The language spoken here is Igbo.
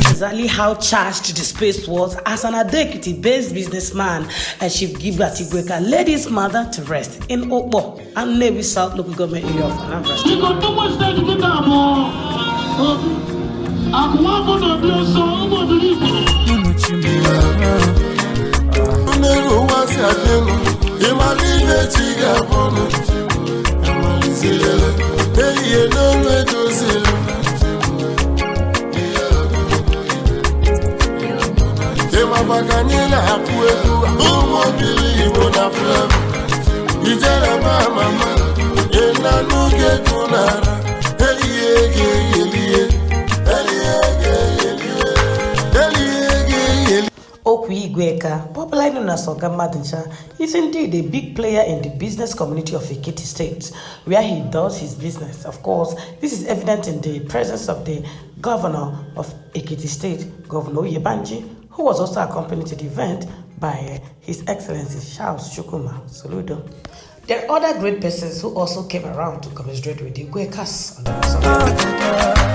Exactly how charged the space was as an Ekiti-based businessman, and Chief Gilbert Igweka laid his mother to rest in Okpo and Navy South local government area of Anambra State. Oga Igweka, popularly known as Oga Maduncha, is indeed a big player in the business community of Ekiti State, where he does his business. Of course, this is evident in the presence of the governor of Ekiti State, Governor Oyebanji, who was also accompanied to the event by His Excellency Charles Chukwuma Soludo. There are other great persons who also came around to commiserate with the Igwekas on the